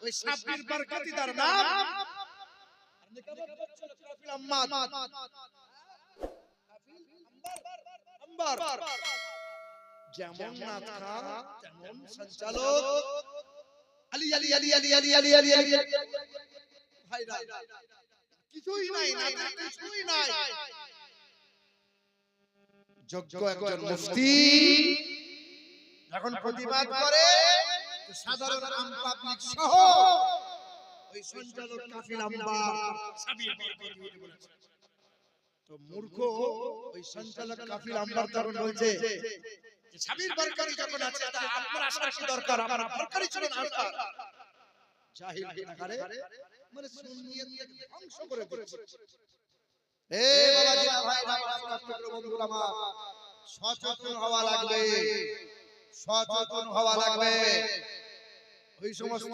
ওই সাব্বির বরকতিদার নাম কাফিল আম্মাদ আম্বার যেমন নাথা তেমন সঞ্চালক আলী আলী আলী আলী আলী আলী আলী আলী ভাইরা কিছুই নাই না কিছুই নাই যোগ্য একজন মুফতি যখন প্রতিবাদ করে সাধারণ আম পাবলিক সহ ওই সঞ্চালক কাফিল আম্বার সাবির বরকতি বলেছে তো মূর্খ ওই সঞ্চালক কাফিল আম্বার তখন বলছে যে সাবির বরকতি যখন আছে তা আপনার আসার কি দরকার আমার বরকতি ছিল না আসার জাহিল গুনাহগারে মানে সুন্নিয়ত থেকে ধ্বংস করে দিচ্ছে এ বাবাজি ভাইরা আমার বন্ধুরা আমার সচেতন হওয়া লাগবে সচেতন হওয়া লাগবে ওই সমস্ত